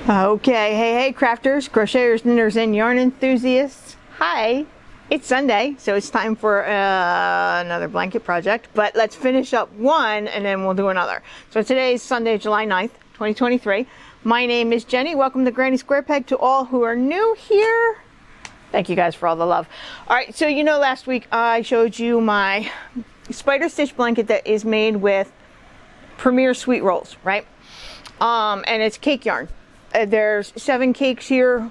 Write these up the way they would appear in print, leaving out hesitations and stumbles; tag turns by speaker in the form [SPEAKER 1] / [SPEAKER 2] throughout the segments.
[SPEAKER 1] Okay, hey crafters, crocheters, knitters, and yarn enthusiasts. Hi, it's Sunday, so it's time for another blanket project, but let's finish up one and then we'll do another. So today's Sunday, July 9th, 2023. My name is Jenny. Welcome to Granny Square Peg. To all who are new here, thank you guys for all the love. All right, so you know last week I showed you my spider stitch blanket that is made with Premier sweet rolls, right? And it's cake yarn. There's 7 cakes here.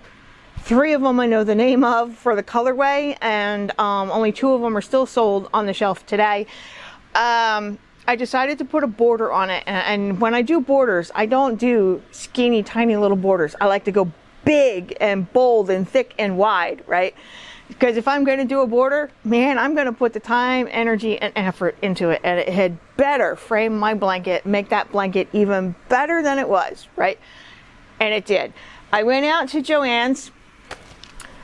[SPEAKER 1] 3 of them I know the name of for the colorway, and only 2 of them are still sold on the shelf today. I decided to put a border on it, and when I do borders, I don't do skinny, tiny little borders. I like to go big and bold and thick and wide, right? Because if I'm going to do a border, man, I'm going to put the time, energy, and effort into it, and it had better frame my blanket, make that blanket even better than it was, right? And it did. I went out to Joann's,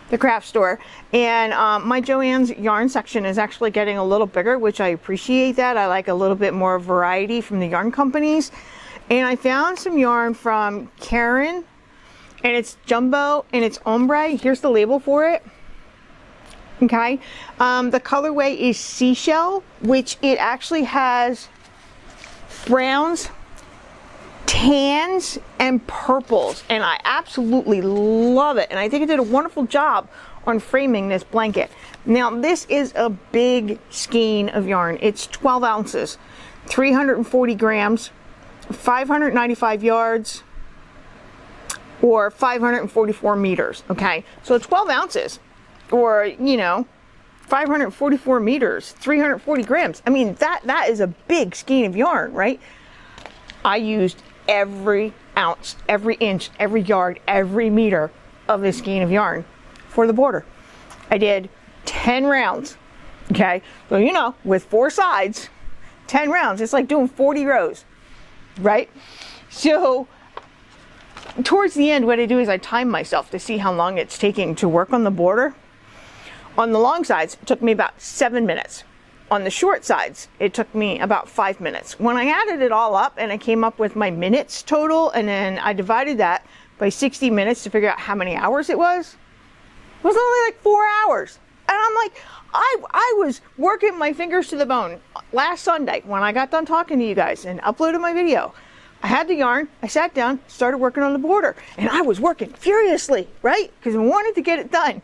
[SPEAKER 1] the craft store, and my Joann's yarn section is actually getting a little bigger, which I appreciate that. I like a little bit more variety from the yarn companies. And I found some yarn from Caron, and it's Jumbo and it's Ombre. Here's the label for it. Okay. The colorway is Seashell, which it actually has browns, tans, and purples, and I absolutely love it, and I think it did a wonderful job on framing this blanket. Now this is a big skein of yarn. It's 12 ounces, 340 grams, 595 yards, or 544 meters. Okay, so 12 ounces, or 544 meters, 340 grams. I mean, that is a big skein of yarn, right? I used every ounce, every inch, every yard, every meter of this skein of yarn for the border. I did 10 rounds, okay? So, with 4 sides, 10 rounds, it's like doing 40 rows, right? So, towards the end, what I do is I time myself to see how long it's taking to work on the border. On the long sides, it took me about 7 minutes. On the short sides, it took me about 5 minutes. When I added it all up and I came up with my minutes total, and then I divided that by 60 minutes to figure out how many hours it was only like 4 hours. And I'm like, I was working my fingers to the bone. Last Sunday, when I got done talking to you guys and uploaded my video, I had the yarn, I sat down, started working on the border, and I was working furiously, right? Because I wanted to get it done.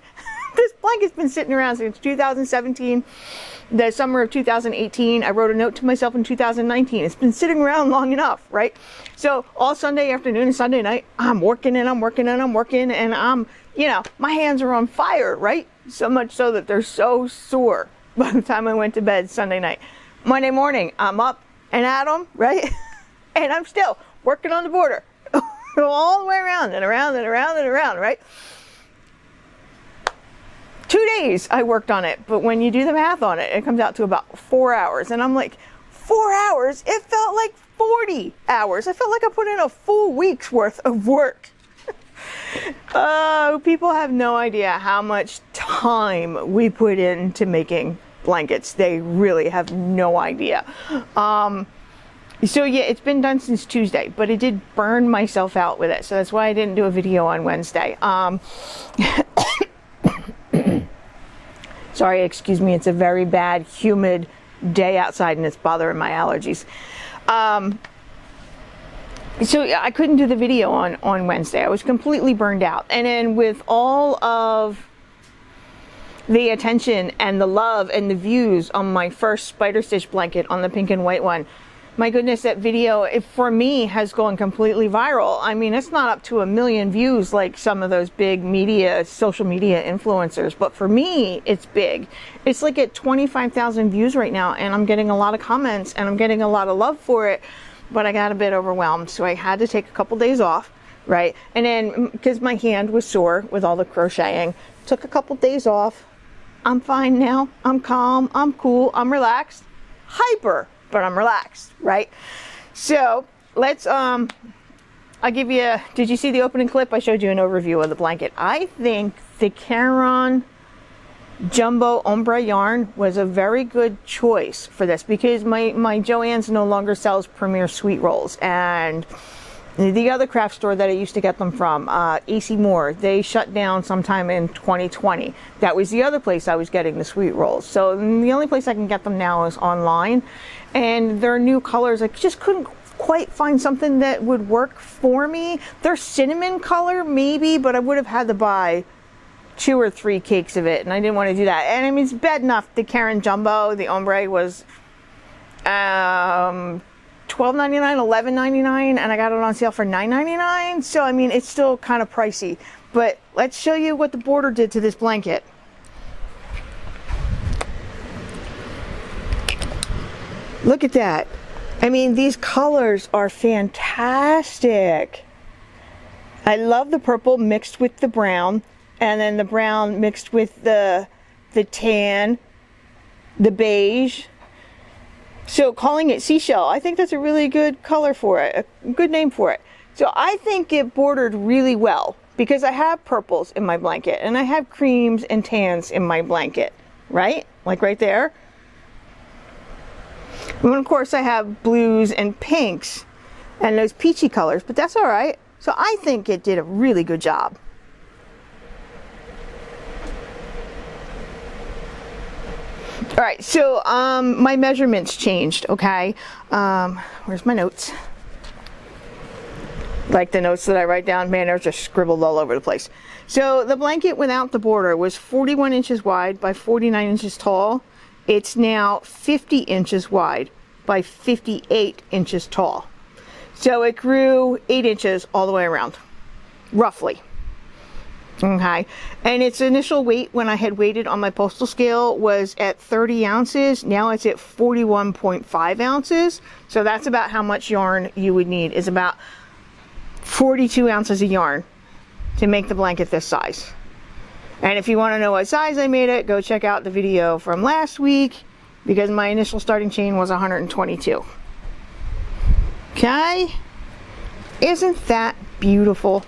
[SPEAKER 1] This blanket's been sitting around since 2017, the summer of 2018. I wrote a note to myself in 2019. It's been sitting around long enough, right? So all Sunday afternoon and Sunday night, I'm working and I'm working and I'm working, and my hands are on fire, right? So much so that they're so sore by the time I went to bed Sunday night. Monday morning, I'm up and at them, right? And I'm still working on the border all the way around and around and around and around, right? 2 days I worked on it, but when you do the math on it, it comes out to about 4 hours. And I'm like, 4 hours? It felt like 40 hours. I felt like I put in a full week's worth of work. Oh, people have no idea how much time we put into making blankets. They really have no idea. So yeah, it's been done since Tuesday, but it did burn myself out with it. So that's why I didn't do a video on Wednesday. Sorry, excuse me, it's a very bad, humid day outside and it's bothering my allergies. So I couldn't do the video on Wednesday. I was completely burned out. And then with all of the attention and the love and the views on my first spider stitch blanket on the pink and white one, my goodness, that video, for me, has gone completely viral. I mean, it's not up to 1 million views like some of those big social media influencers, but for me, it's big. It's like at 25,000 views right now, and I'm getting a lot of comments, and I'm getting a lot of love for it, but I got a bit overwhelmed, so I had to take a couple days off, right? And then, because my hand was sore with all the crocheting, took a couple days off. I'm fine now. I'm calm. I'm cool. I'm relaxed. Hyper. But I'm relaxed, right? So let's, I'll give you did you see the opening clip? I showed you an overview of the blanket. I think the Caron Jumbo Ombre yarn was a very good choice for this, because my Joann's no longer sells Premier sweet rolls, and The other craft store that I used to get them from, AC Moore, they shut down sometime in 2020. That was the other place I was getting the sweet rolls. So the only place I can get them now is online. And their new colors, I just couldn't quite find something that would work for me. Their cinnamon color, maybe, but I would have had to buy 2 or 3 cakes of it, and I didn't want to do that. And I mean, it's bad enough the Caron Jumbo, the Ombre, was $12.99, $11.99, and I got it on sale for $9.99. So I mean, it's still kind of pricey. But let's show you what the border did to this blanket. Look at that. I mean, these colors are fantastic. I love the purple mixed with the brown, and then the brown mixed with the tan, the beige. So calling it Seashell, I think that's a really good color for it, a good name for it. So I think it bordered really well because I have purples in my blanket and I have creams and tans in my blanket, right? Like right there. And of course I have blues and pinks and those peachy colors, but that's all right. So I think it did a really good job. All right, so my measurements changed, okay? Where's my notes? Like the notes that I write down, man, they're just scribbled all over the place. So the blanket without the border was 41 inches wide by 49 inches tall. It's now 50 inches wide by 58 inches tall. So it grew 8 inches all the way around, roughly. Okay, and its initial weight when I had weighted on my postal scale was at 30 ounces. Now it's at 41.5 ounces. So that's about how much yarn you would need, is about 42 ounces of yarn to make the blanket this size. And if you want to know what size I made it, go check out the video from last week, because my initial starting chain was 122. Okay, isn't that beautiful?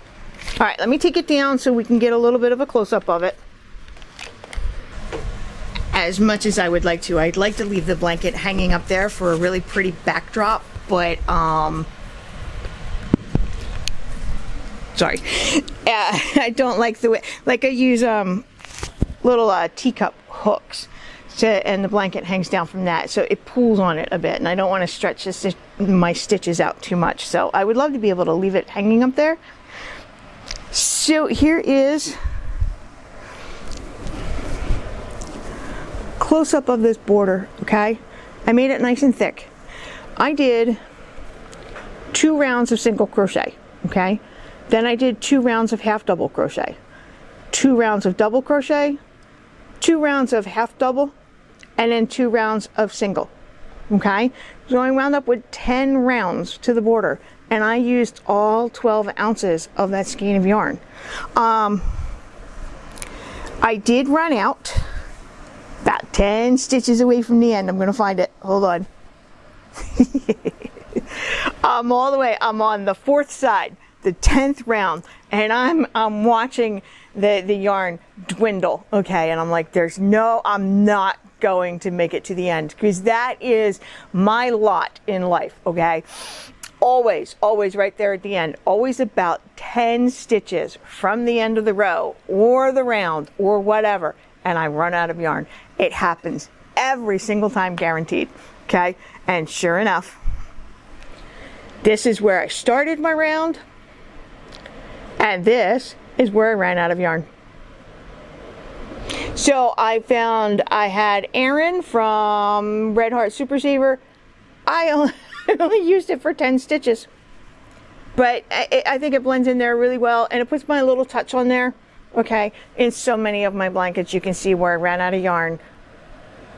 [SPEAKER 1] All right, let me take it down so we can get a little bit of a close-up of it. As much as I would like to, I'd like to leave the blanket hanging up there for a really pretty backdrop, but sorry, I don't like the way, like I use little teacup hooks, and the blanket hangs down from that, so it pulls on it a bit, and I don't want to stretch my stitches out too much. So I would love to be able to leave it hanging up there. So here is close-up of this border, okay? I made it nice and thick. I did 2 rounds of single crochet, okay? Then I did 2 rounds of half double crochet, 2 rounds of double crochet, 2 rounds of half double, and then 2 rounds of single, okay? So I wound up with 10 rounds to the border. And I used all 12 ounces of that skein of yarn. I did run out about 10 stitches away from the end. I'm gonna find it, hold on. I'm all the way, I'm on the 4th side, the 10th round, and I'm watching the yarn dwindle, okay? And I'm like, I'm not going to make it to the end, because that is my lot in life, okay? Always right there at the end, always about 10 stitches from the end of the row or the round or whatever, and I run out of yarn. It happens every single time, guaranteed, okay? And sure enough, this is where I started my round, and this is where I ran out of yarn. So I found I had Erin from Red Heart Super Saver. I only used it for 10 stitches, but I think it blends in there really well, and it puts my little touch on there, okay? In so many of my blankets, you can see where I ran out of yarn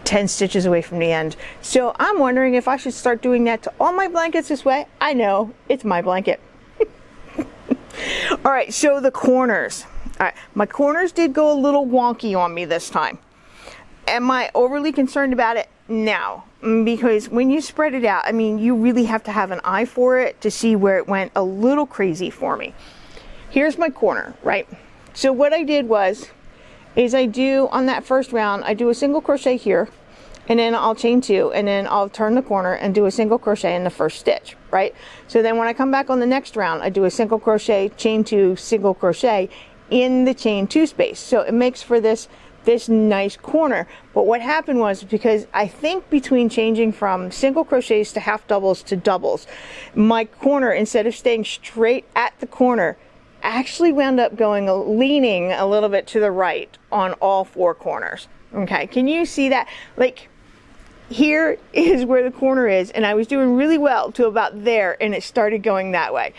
[SPEAKER 1] 10 stitches away from the end. So I'm wondering if I should start doing that to all my blankets this way. I know, it's my blanket. All right, so the corners. All right, my corners did go a little wonky on me this time. Am I overly concerned about it? No, because when you spread it out, I mean, you really have to have an eye for it to see where it went a little crazy for me. Here's my corner, right? So what I did is I do, on that first round, I do a single crochet here, and then I'll chain 2, and then I'll turn the corner and do a single crochet in the first stitch, right? So then when I come back on the next round, I do a single crochet, chain 2, single crochet in the chain 2 space. So it makes for this nice corner. But what happened was, because I think between changing from single crochets to half doubles to doubles, my corner, instead of staying straight at the corner, actually wound up leaning a little bit to the right on all 4 corners. Okay, can you see that? Like, here is where the corner is, and I was doing really well to about there, and it started going that way.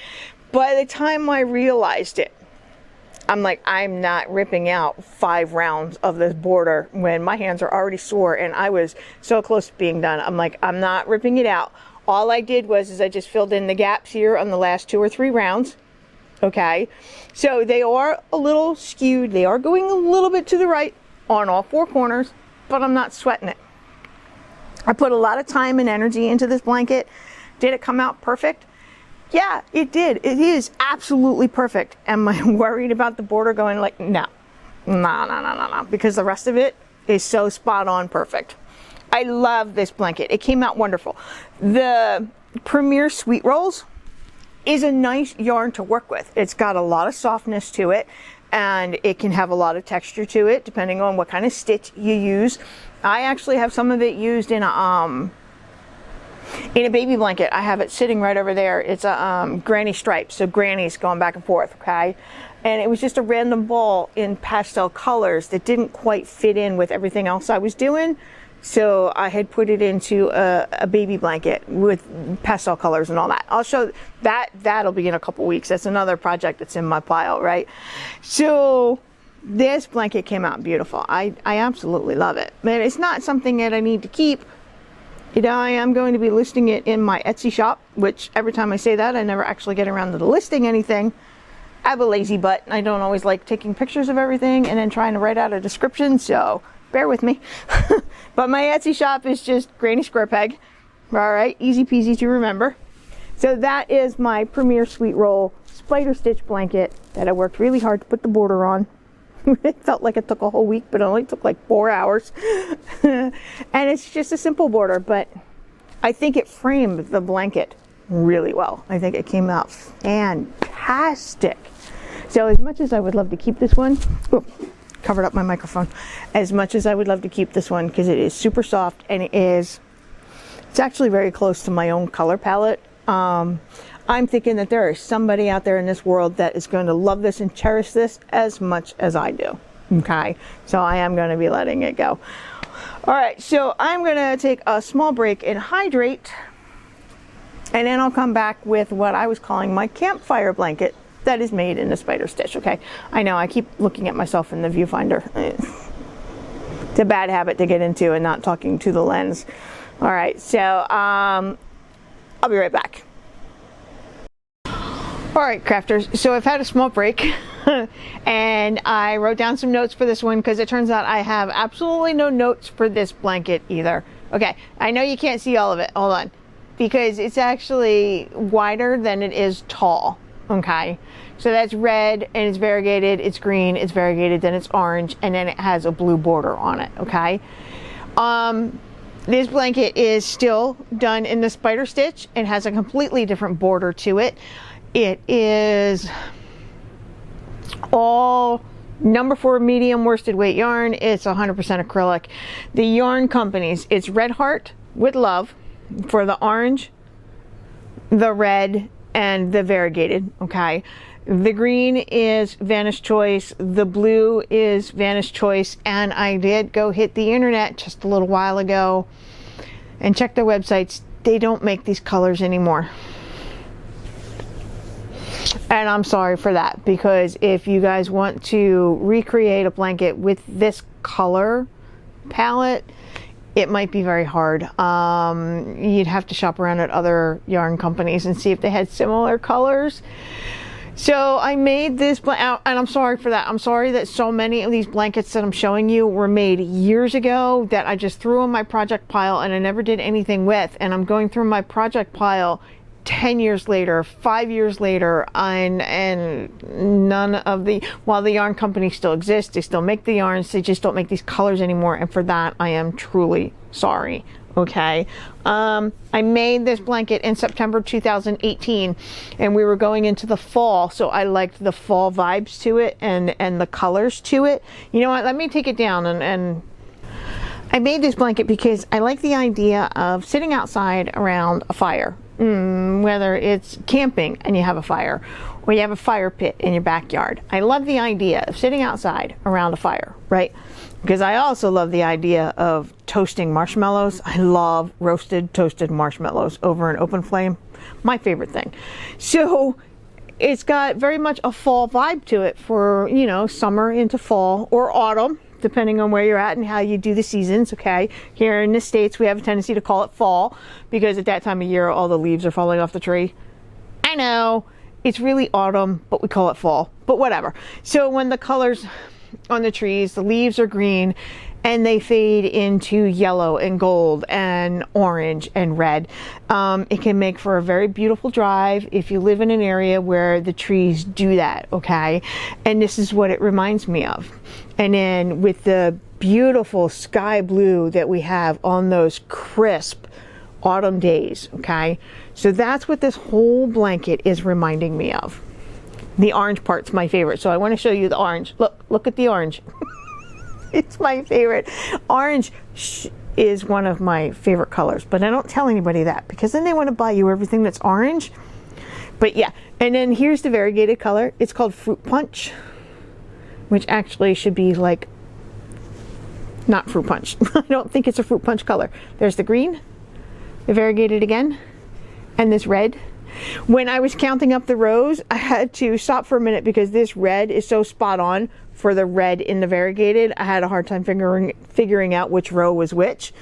[SPEAKER 1] By the time I realized it, I'm like, I'm not ripping out 5 rounds of this border when my hands are already sore and I was so close to being done. I'm like, I'm not ripping it out. All I did was I just filled in the gaps here on the last 2 or 3 rounds. Okay, so they are a little skewed. They are going a little bit to the right on all 4 corners, but I'm not sweating it. I put a lot of time and energy into this blanket. Did it come out perfect? Yeah, it did. It is absolutely perfect. Am I worried about the border going like, no, because the rest of it is so spot on perfect. I love this blanket. It came out wonderful. The Premier Sweet Rolls is a nice yarn to work with. It's got a lot of softness to it, and it can have a lot of texture to it depending on what kind of stitch you use. I actually have some of it used in a baby blanket. I have it sitting right over there. It's a granny stripe, so granny's going back and forth, okay? And it was just a random ball in pastel colors that didn't quite fit in with everything else I was doing. So I had put it into a baby blanket with pastel colors and all that. I'll show that. That'll be in a couple weeks. That's another project that's in my pile, right? So this blanket came out beautiful. I absolutely love it. Man, it's not something that I need to keep. You know, I am going to be listing it in my Etsy shop, which every time I say that, I never actually get around to listing anything. I have a lazy butt. I don't always like taking pictures of everything and then trying to write out a description, so bear with me. But my Etsy shop is just Granny Square Peg. All right, easy peasy to remember. So that is my Premier Sweet Roll spider stitch blanket that I worked really hard to put the border on. It felt like it took a whole week, but it only took like 4 hours. And it's just a simple border, but I think it framed the blanket really well. I think it came out fantastic. So as much as I would love to keep this one, covered up my microphone, as much as I would love to keep this one because it is super soft and it's actually very close to my own color palette. I'm thinking that there is somebody out there in this world that is going to love this and cherish this as much as I do. Okay, so I am going to be letting it go. All right, so I'm going to take a small break and hydrate, and then I'll come back with what I was calling my campfire blanket that is made in the spider stitch. Okay, I know I keep looking at myself in the viewfinder. It's a bad habit to get into and not talking to the lens. All right, so I'll be right back. All right, crafters, so I've had a small break and I wrote down some notes for this one because it turns out I have absolutely no notes for this blanket either. Okay, I know you can't see all of it. Hold on. Because it's actually wider than it is tall. Okay, so that's red and it's variegated, it's green, it's variegated, then it's orange, and then it has a blue border on it. Okay, this blanket is still done in the spider stitch and has a completely different border to it. It is all number 4 medium worsted weight yarn. It's 100% acrylic. The yarn companies, it's Red Heart with Love for the orange, the red, and the variegated. Okay, the green is Vanish Choice, the blue is Vanish Choice, and I did go hit the internet just a little while ago and check their websites. They don't make these colors anymore. And I'm sorry for that, because if you guys want to recreate a blanket with this color palette, it might be very hard. You'd have to shop around at other yarn companies and see if they had similar colors. So I made this and I'm sorry for that. I'm sorry that so many of these blankets that I'm showing you were made years ago that I just threw in my project pile and I never did anything with. And I'm going through my project pile 10 years later, 5 years later, and none of the, while the yarn company still exists, they still make the yarns, they just don't make these colors anymore, and for that I am truly sorry. Okay, I made this blanket in September 2018, and we were going into the fall, so I liked the fall vibes to it and the colors to it. You know what, let me take it down. And I made this blanket because I like the idea of sitting outside around a fire. Whether it's camping and you have a fire, or you have a fire pit in your backyard. I love the idea of sitting outside around a fire, right? Because I also love the idea of toasting marshmallows. I love roasted, toasted marshmallows over an open flame. My favorite thing. So it's got very much a fall vibe to it for, you know, summer into fall or autumn, depending on where you're at and how you do the seasons. Okay, here in the States we have a tendency to call it fall because at that time of year all the leaves are falling off the tree. I know it's really autumn, but we call it fall, but whatever. So when the colors on the trees, the leaves are green and they fade into yellow and gold and orange and red, it can make for a very beautiful drive if you live in an area where the trees do that. Okay, and this is what it reminds me of. And then with the beautiful sky blue that we have on those crisp autumn days. Okay, so that's what this whole blanket is reminding me of. The orange part's my favorite, so I want to show you the orange. Look at the orange. It's my favorite. Orange is one of my favorite colors, but I don't tell anybody that because then they want to buy you everything that's orange. But yeah, and then here's the variegated color. It's called Fruit Punch, which actually should be like not fruit punch. I don't think it's a fruit punch color. There's the green, the variegated again, and this red. When I was counting up the rows, I had to stop for a minute because this red is so spot on for the red in the variegated. I had a hard time figuring out which row was which.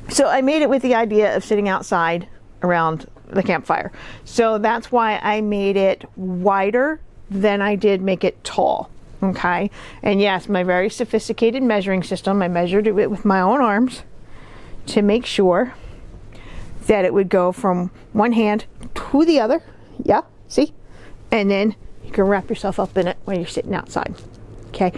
[SPEAKER 1] So I made it with the idea of sitting outside around the campfire. So that's why I made it wider than I did make it tall. Okay, and yes, my very sophisticated measuring system, I measured it with my own arms to make sure that it would go from one hand to the other. Yeah, see? And then you can wrap yourself up in it when you're sitting outside. Okay,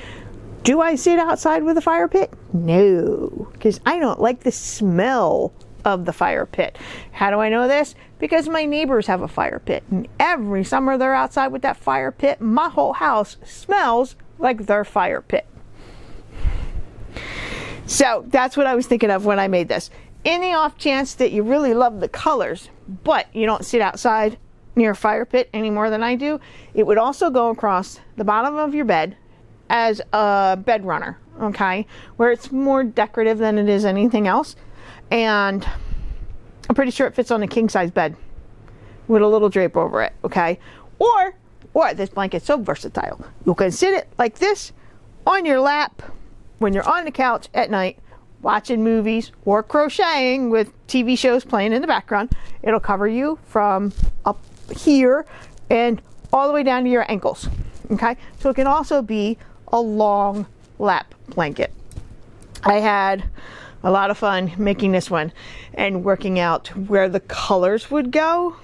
[SPEAKER 1] do I sit outside with a fire pit? No, because I don't like the smell of the fire pit. How do I know this? Because my neighbors have a fire pit, and every summer they're outside with that fire pit. My whole house smells like their fire pit. So that's what I was thinking of when I made this. In the off chance that you really love the colors, but you don't sit outside near a fire pit any more than I do, it would also go across the bottom of your bed as a bed runner, okay, where it's more decorative than it is anything else. And I'm pretty sure it fits on a king size bed with a little drape over it. Okay, or this blanket's so versatile, you can sit it like this on your lap when you're on the couch at night watching movies or crocheting with TV shows playing in the background. It'll cover you from up here and all the way down to your ankles. Okay, so it can also be a long lap blanket. I had a lot of fun making this one and working out where the colors would go.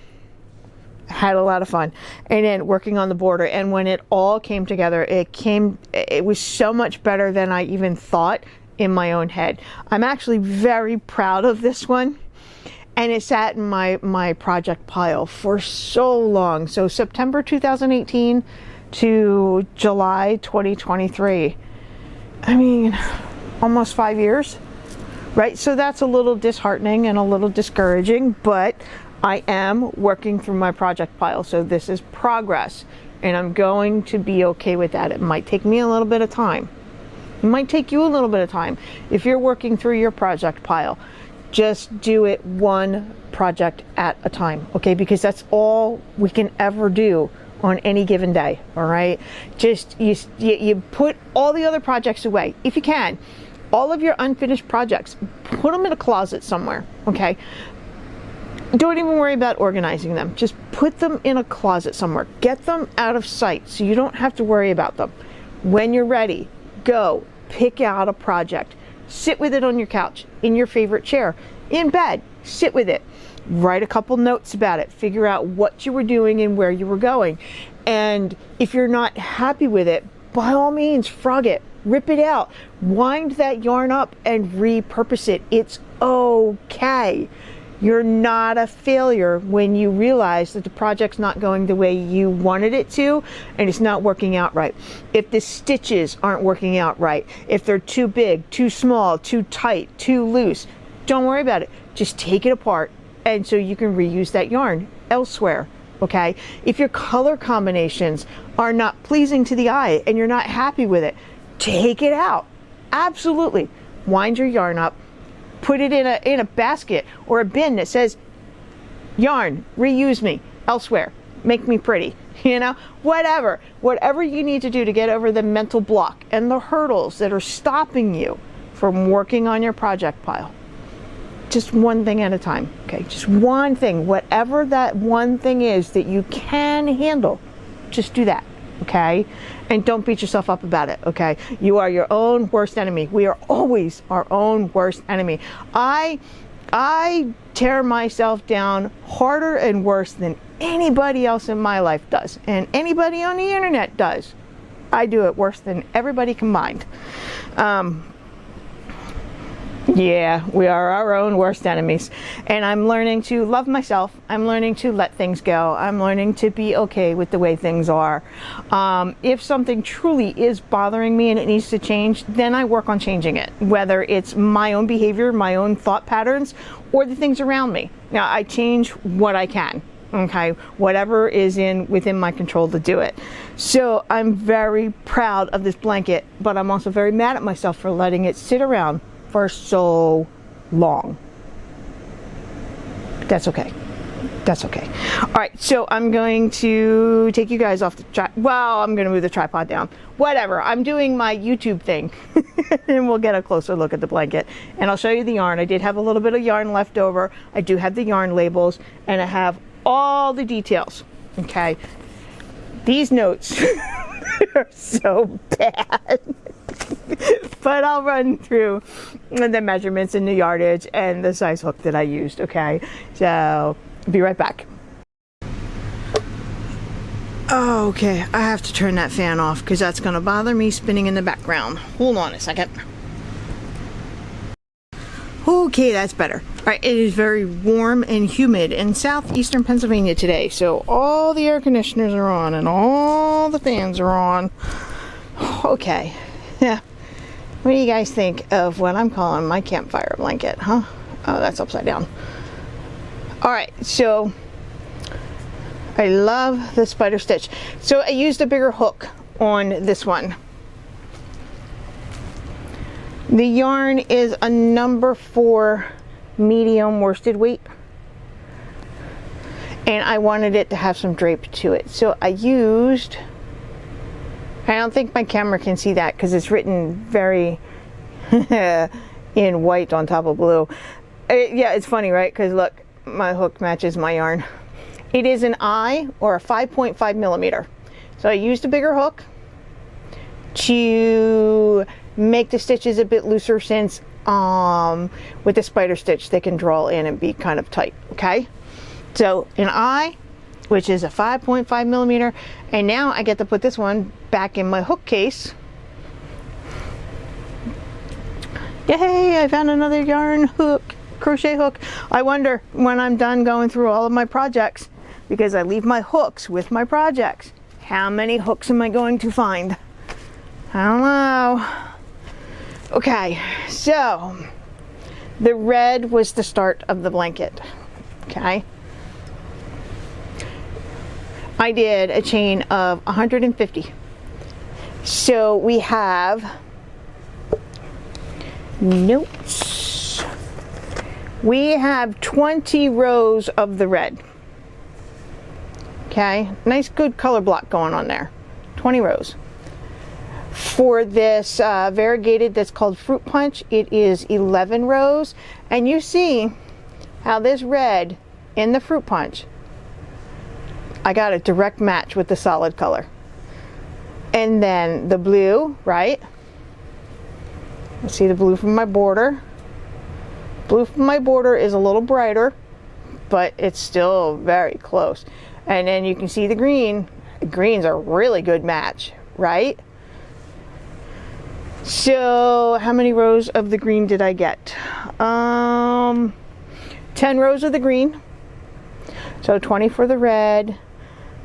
[SPEAKER 1] I had a lot of fun, and then working on the border, and when it all came together, it was so much better than I even thought in my own head. I'm actually very proud of this one, and it sat in my project pile for so long. So September 2018 to July 2023. I mean, almost 5 years, right? So that's a little disheartening and a little discouraging, but I am working through my project pile. So this is progress, and I'm going to be okay with that. It might take me a little bit of time. It might take you a little bit of time. If you're working through your project pile, just do it one project at a time, okay? Because that's all we can ever do on any given day, all right? Just you put all the other projects away if you can. All of your unfinished projects, put them in a closet somewhere, okay? Don't even worry about organizing them. Just put them in a closet somewhere. Get them out of sight so you don't have to worry about them. When you're ready, go pick out a project. Sit with it on your couch, in your favorite chair, in bed. Sit with it. Write a couple notes about it. Figure out what you were doing and where you were going. And if you're not happy with it, by all means, frog it. Rip it out. Wind that yarn up and repurpose it. It's okay. You're not a failure when you realize that the project's not going the way you wanted it to and it's not working out right. If the stitches aren't working out right, if they're too big, too small, too tight, too loose, don't worry about it. Just take it apart, and so you can reuse that yarn elsewhere. Okay? If your color combinations are not pleasing to the eye and you're not happy with it, take it out. Absolutely. Wind your yarn up. Put it in a basket or a bin that says, yarn, reuse me elsewhere, make me pretty, you know, whatever you need to do to get over the mental block and the hurdles that are stopping you from working on your project pile. Just one thing at a time, okay? Just one thing, whatever that one thing is that you can handle, just do that. Okay, and don't beat yourself up about it. Okay, you are your own worst enemy. We are always our own worst enemy. I tear myself down harder and worse than anybody else in my life does, and anybody on the internet does. I do it worse than everybody combined. Yeah, we are our own worst enemies. And I'm learning to love myself. I'm learning to let things go. I'm learning to be okay with the way things are. If something truly is bothering me and it needs to change, then I work on changing it. Whether it's my own behavior, my own thought patterns, or the things around me. Now, I change what I can. Okay, whatever is within my control to do it. So I'm very proud of this blanket, but I'm also very mad at myself for letting it sit around for so long. That's okay. That's okay. All right, so I'm going to take you guys off the I'm going to move the tripod down. Whatever. I'm doing my YouTube thing, and we'll get a closer look at the blanket. And I'll show you the yarn. I did have a little bit of yarn left over. I do have the yarn labels, and I have all the details. Okay. These notes are so bad. But I'll run through the measurements and the yardage and the size hook that I used, okay? So, be right back. Okay, I have to turn that fan off because that's going to bother me spinning in the background. Hold on a second. Okay, that's better. All right, it is very warm and humid in southeastern Pennsylvania today, so all the air conditioners are on and all the fans are on. Okay, yeah. What do you guys think of what I'm calling my campfire blanket, huh? Oh, that's upside down. All right, so I love the spider stitch. So I used a bigger hook on this one. The yarn is a number 4 medium worsted weight, and I wanted it to have some drape to it. So I used, I don't think my camera can see that because it's written very in white on top of blue. Yeah, it's funny, right? Because look, my hook matches my yarn. It is an I, or a 5.5 millimeter. So I used a bigger hook to make the stitches a bit looser, since with the spider stitch they can draw in and be kind of tight. Okay, so an I, which is a 5.5 millimeter, and now I get to put this one back in my hook case. Yay, I found another yarn hook, crochet hook. I wonder when I'm done going through all of my projects, because I leave my hooks with my projects, how many hooks am I going to find? I don't know. Okay, so the red was the start of the blanket. Okay, I did a chain of 150. So we have notes. We have 20 rows of the red. Okay, nice good color block going on there. 20 rows. For this variegated that's called Fruit Punch, it is 11 rows. And you see how this red in the Fruit Punch, I got a direct match with the solid color. And then the blue, right? See the blue from my border. Blue from my border is a little brighter, but it's still very close. And then you can see the green. The green's a really good match, right? So how many rows of the green did I get? 10 rows of the green. So 20 for the red,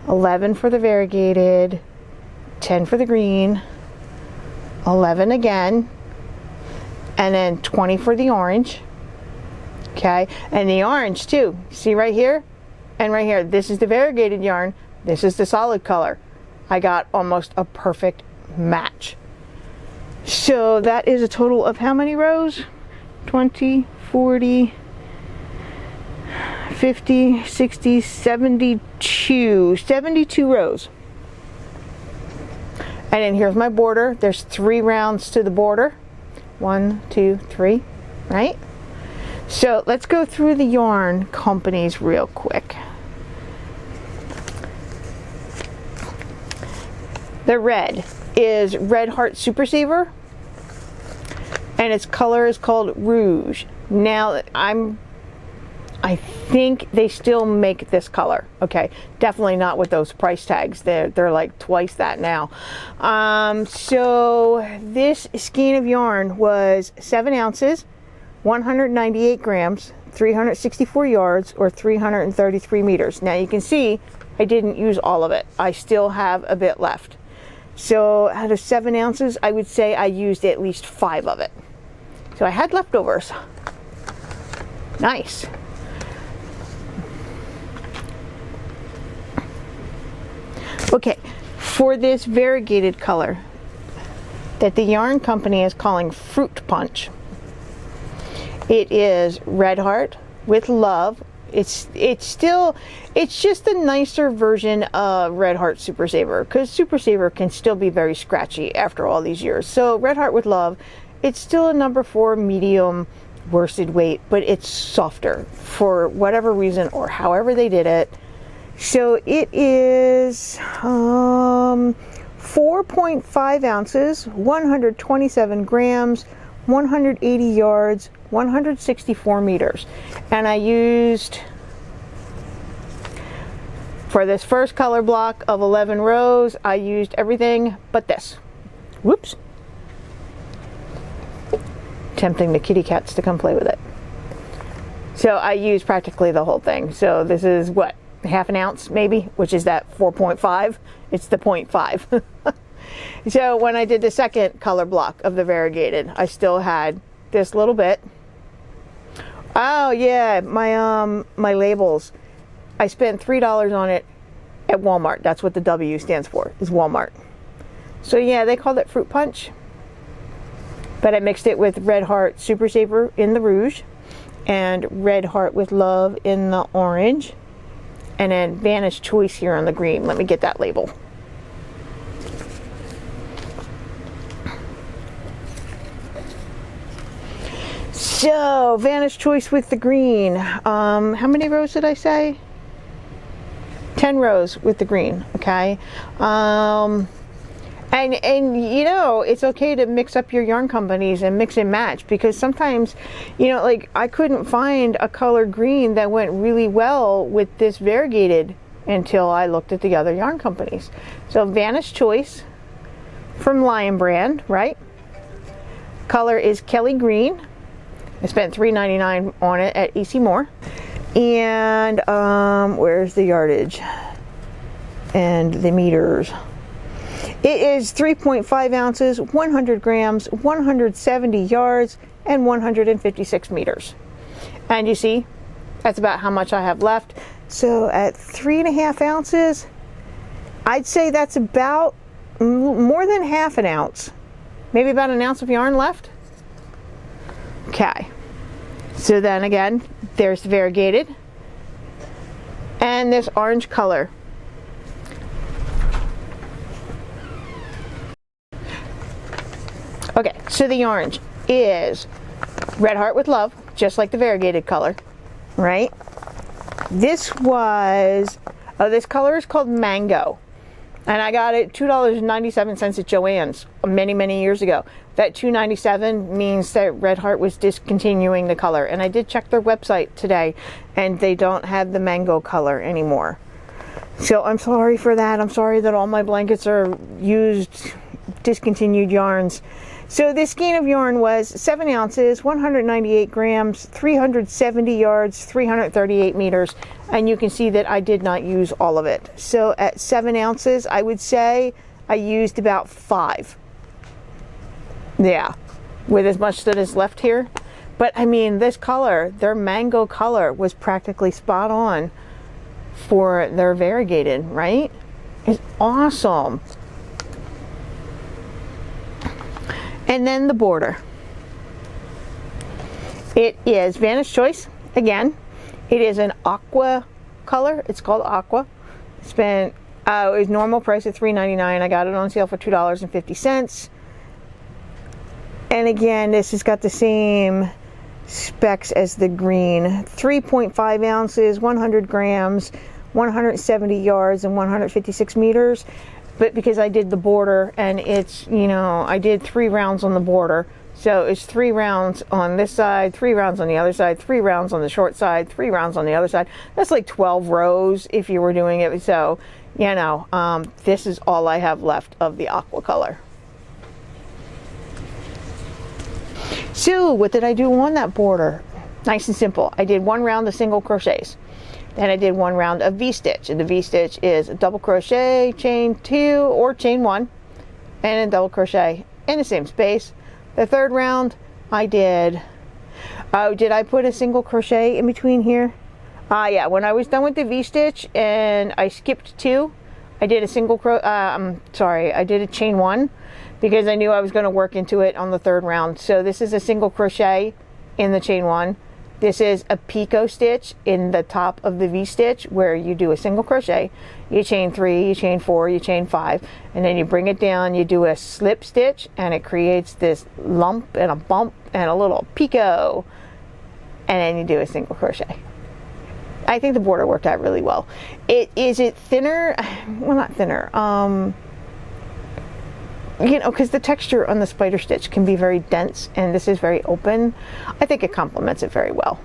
[SPEAKER 1] 11 for the variegated, 10 for the green, 11 again, and then 20 for the orange. Okay, and the orange too. See right here and right here. This is the variegated yarn. This is the solid color. I got almost a perfect match. So that is a total of how many rows? 20, 40, 50, 60, 72. 72 rows. And then here's my border. There's 3 rounds to the border. 1, 2, 3, right? So let's go through the yarn companies real quick. The red is Red Heart Super Saver, and its color is called Rouge. Now I think they still make this color. Okay, definitely not with those price tags. They're like twice that now. So this skein of yarn was 7 ounces, 198 grams, 364 yards, or 333 meters. Now you can see I didn't use all of it. I still have a bit left. So out of 7 ounces, I would say I used at least 5 of it. So I had leftovers. Nice. Okay, for this variegated color that the yarn company is calling Fruit Punch, it is Red Heart with Love. It's just a nicer version of Red Heart Super Saver, because Super Saver can still be very scratchy after all these years. So Red Heart with Love, it's still a number 4 medium worsted weight, but it's softer for whatever reason or however they did it. So it is 4.5 ounces, 127 grams, 180 yards, 164 meters. And I used, for this first color block of 11 rows, I used everything but this. Whoops. Tempting the kitty cats to come play with it. So I used practically the whole thing. So this is what, half an ounce maybe, which is that 4.5. It's the 0.5. So when I did the second color block of the variegated, I still had this little bit. Oh yeah, my labels. I spent $3 on it at Walmart. That's what the W stands for, is Walmart. So yeah, they called it Fruit Punch. But I mixed it with Red Heart Super Saver in the Rouge, and Red Heart with Love in the orange, and then Vanish Choice here on the green. Let me get that label. So, Vanish Choice with the green. How many rows did I say? 10 rows with the green, okay? And you know, it's okay to mix up your yarn companies and mix and match, because sometimes, you know, like I couldn't find a color green that went really well with this variegated until I looked at the other yarn companies. So Vanish Choice from Lion Brand, right? Color is Kelly Green. I spent $3.99 on it at EC Moore. And where's the yardage and the meters? It is 3.5 ounces, 100 grams, 170 yards, and 156 meters. And you see, that's about how much I have left. So at 3.5 ounces, I'd say that's about more than half an ounce. Maybe about an ounce of yarn left. Okay. So then again, there's the variegated. And this orange color. Okay, so the orange is Red Heart with Love, just like the variegated color, right? This was, this color is called Mango. And I got it $2.97 at Joann's many years ago. That $2.97 means that Red Heart was discontinuing the color. And I did check their website today, and they don't have the mango color anymore. So I'm sorry for that. I'm sorry that all my blankets are used discontinued yarns. So this skein of yarn was 7 ounces, 198 grams, 370 yards, 338 meters. And you can see that I did not use all of it. So at 7 ounces, I would say I used about 5. Yeah, with as much that is left here. But I mean, this color, their mango color, was practically spot on for their variegated, right? It's awesome. And then the border. It is Vanna's Choice. Again, it is an aqua color. It's called aqua. It was normal price of $3.99. I got it on sale for $2.50. And again, this has got the same specs as the green. 3.5 ounces, 100 grams, 170 yards, and 156 meters. But because I did the border, and it's, you know, I did 3 rounds on the border. So it's 3 rounds on this side, 3 rounds on the other side, 3 rounds on the short side, 3 rounds on the other side. That's like 12 rows if you were doing it. So, you know, this is all I have left of the aqua color. So what did I do on that border? Nice and simple. I did 1 round of single crochets. Then I did 1 round of V-stitch, and the V-stitch is a double crochet, chain 2 or chain 1, and a double crochet in the same space. The 3rd round I did, did I put a single crochet in between here? Yeah, when I was done with the V-stitch and I skipped 2, I did I did a chain 1 because I knew I was going to work into it on the 3rd round. So this is a single crochet in the chain 1. This is a picot stitch in the top of the V-stitch where you do a single crochet, you chain 3, you chain 4, you chain 5, and then you bring it down, you do a slip stitch, and it creates this lump and a bump and a little picot, and then you do a single crochet. I think the border worked out really well. Is it thinner? Well, not thinner. You know, because the texture on the spider stitch can be very dense, and this is very open. I think it complements it very well.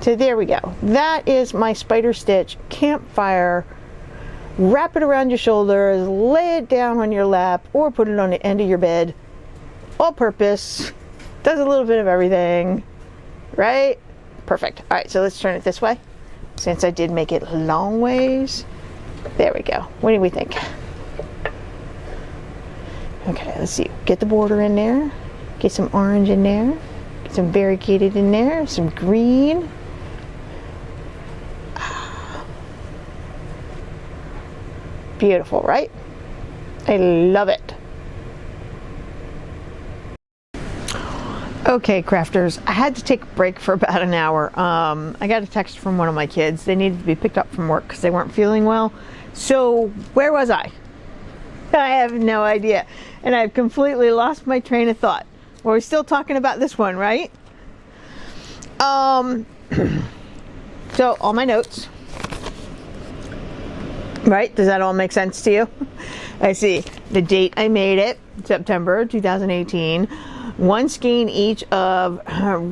[SPEAKER 1] So there we go. That is my spider stitch Campfire. Wrap it around your shoulders, lay it down on your lap, or put it on the end of your bed. All purpose. Does a little bit of everything. Right? Perfect. All right, so let's turn it this way. Since I did make it long ways. There we go. What do we think? Okay, let's see. Get the border in there. Get some orange in there. Get some variegated in there. Some green. Beautiful, right? I love it. Okay, crafters, I had to take a break for about an hour. I got a text from one of my kids. They needed to be picked up from work because they weren't feeling well. So where was I? I have no idea. And I've completely lost my train of thought. Well, we're still talking about this one, right? So all my notes. Right? Does that all make sense to you? I see. The date I made it, September 2018. 1 skein each of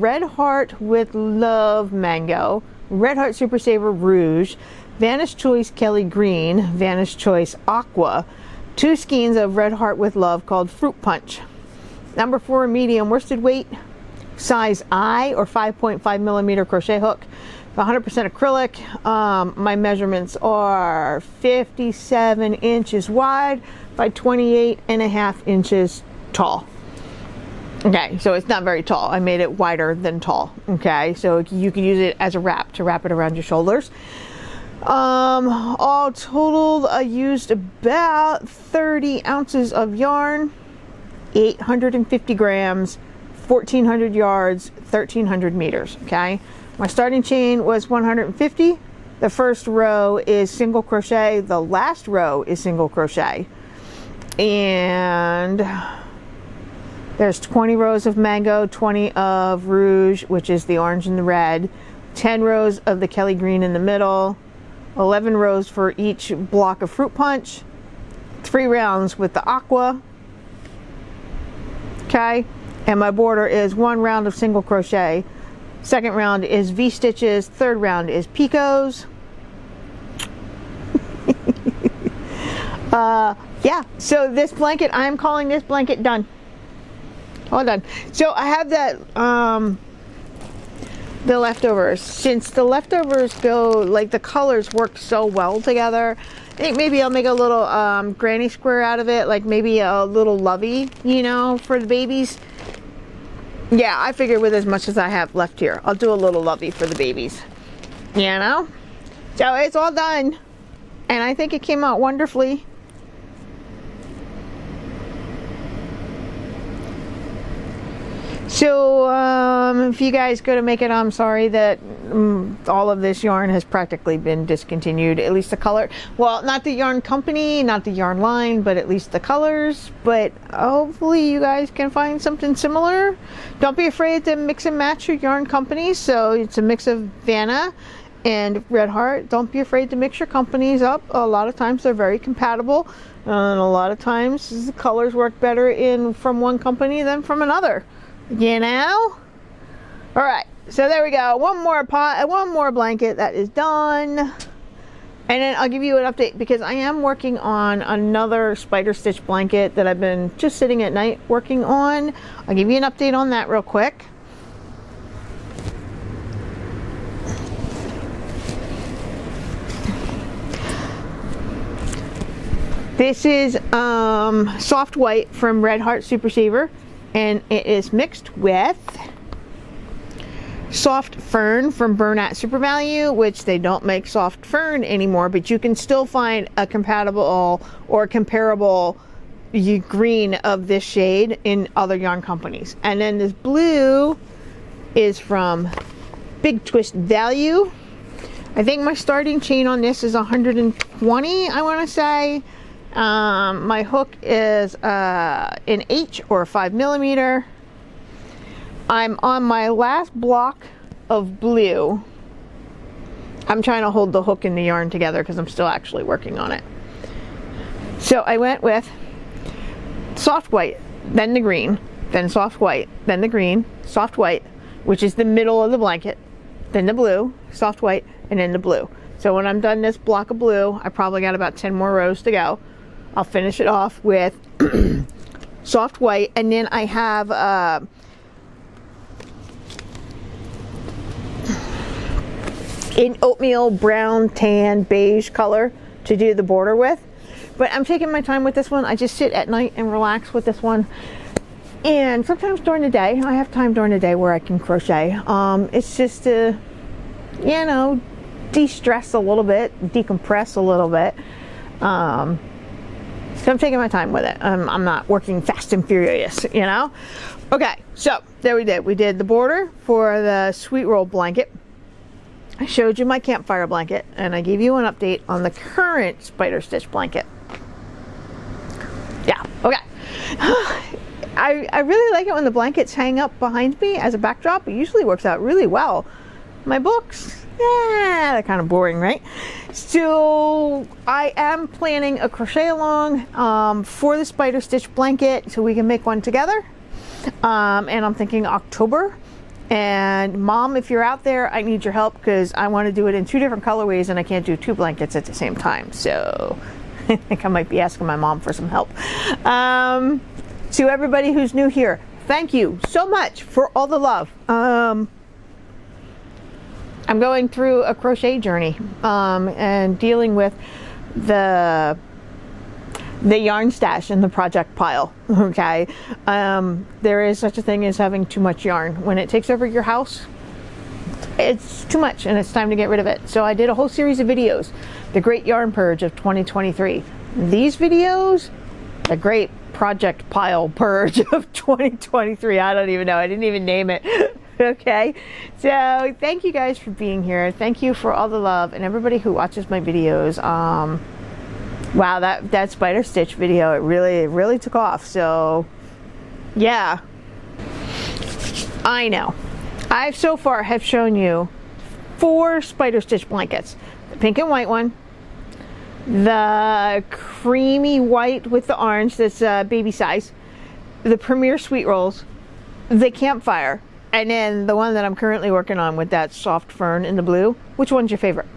[SPEAKER 1] Red Heart with Love Mango, Red Heart Super Saver Rouge, Vanna's Choice Kelly Green, Vanna's Choice Aqua, 2 skeins of Red Heart with Love called Fruit Punch. Number 4 medium worsted weight, size I or 5.5 millimeter crochet hook, 100% acrylic. My measurements are 57 inches wide by 28.5 inches tall. Okay, so it's not very tall. I made it wider than tall. Okay, so you can use it as a wrap to wrap it around your shoulders. All totaled, I used about 30 ounces of yarn, 850 grams, 1,400 yards, 1,300 meters. Okay, my starting chain was 150. The first row is single crochet. The last row is single crochet, and there's 20 rows of mango, 20 of rouge, which is the orange and the red, 10 rows of the Kelly green in the middle, 11 rows for each block of fruit punch, 3 rounds with the aqua. Okay, and my border is 1 round of single crochet, 2nd round is V-stitches, 3rd round is picots. Yeah, so this blanket, I'm calling this blanket done. All done. So I have that, the leftovers. Since the leftovers go, like the colors work so well together, I think maybe I'll make a little granny square out of it, like maybe a little lovey, you know, for the babies. Yeah, I figure with as much as I have left here, I'll do a little lovey for the babies, you know. So it's all done, and I think it came out wonderfully. So if you guys go to make it, I'm sorry that all of this yarn has practically been discontinued, at least the color. Well, not the yarn company, not the yarn line, but at least the colors. But hopefully you guys can find something similar. Don't be afraid to mix and match your yarn companies. So it's a mix of Vanna and Red Heart. Don't be afraid to mix your companies up. A lot of times they're very compatible, and a lot of times the colors work better from one company than from another. You know? All right, so there we go. One more blanket that is done. And then I'll give you an update because I am working on another spider stitch blanket that I've been just sitting at night working on. I'll give you an update on that real quick. This is soft white from Red Heart Super Saver, and it is mixed with soft fern from Bernat Super Value, which they don't make soft fern anymore, but you can still find a compatible or comparable green of this shade in other yarn companies. And then this blue is from Big Twist Value. I think my starting chain on this is 120, I want to say. My hook is an H or a 5mm. I'm on my last block of blue. I'm trying to hold the hook and the yarn together because I'm still actually working on it. So I went with soft white, then the green, then soft white, then the green, soft white, which is the middle of the blanket, then the blue, soft white, and then the blue. So when I'm done this block of blue, I probably got about 10 more rows to go. I'll finish it off with soft white, and then I have an oatmeal brown tan beige color to do the border with. But I'm taking my time with this one. I just sit at night and relax with this one, and sometimes during the day I have time during the day where I can crochet. It's just to, you know, de-stress a little bit, decompress a little bit. So I'm taking my time with it. I'm not working fast and furious, you know. Okay, so there we did the border for the sweet roll blanket. I showed you my campfire blanket, and I gave you an update on the current spider stitch blanket. Yeah, okay. I really like it when the blankets hang up behind me as a backdrop. It usually works out really well. My books, yeah, they're kind of boring, right? So I am planning a crochet along for the spider stitch blanket so we can make one together. And I'm thinking October. And Mom, if you're out there, I need your help because I want to do it in 2 different colorways and I can't do 2 blankets at the same time. So I think I might be asking my mom for some help. To everybody who's new here, thank you so much for all the love. I'm going through a crochet journey and dealing with the yarn stash in the project pile. Okay, there is such a thing as having too much yarn. When it takes over your house, it's too much and it's time to get rid of it. So I did a whole series of videos, the Great Yarn Purge of 2023. These videos, the Great Project Pile Purge of 2023. I don't even know. I didn't even name it. Okay, so thank you guys for being here. Thank you for all the love and everybody who watches my videos. Wow, that spider stitch video, it really took off. So yeah, I know I so far have shown you 4 spider stitch blankets. pink and white one, the creamy white with the orange that's baby size, the Premier Sweet Rolls, the Campfire, and then the one that I'm currently working on with that soft fern in the blue. Which one's your favorite?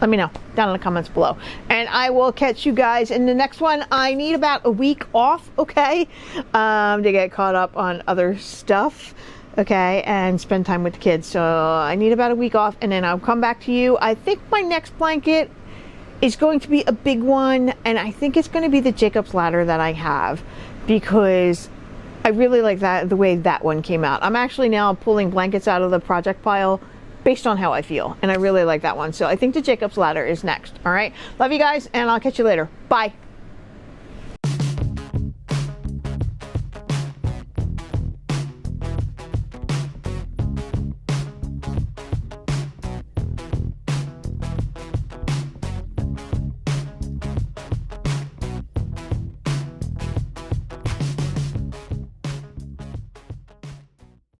[SPEAKER 1] Let me know down in the comments below. And I will catch you guys in the next one. I need about a week off, okay, to get caught up on other stuff, okay, and spend time with the kids. So I need about a week off, and then I'll come back to you. I think my next blanket is going to be a big one, and I think it's going to be the Jacob's Ladder that I have, because I really like that, the way that one came out. I'm actually now pulling blankets out of the project pile based on how I feel, and I really like that one. So I think the Jacob's Ladder is next. All right, love you guys, and I'll catch you later. Bye.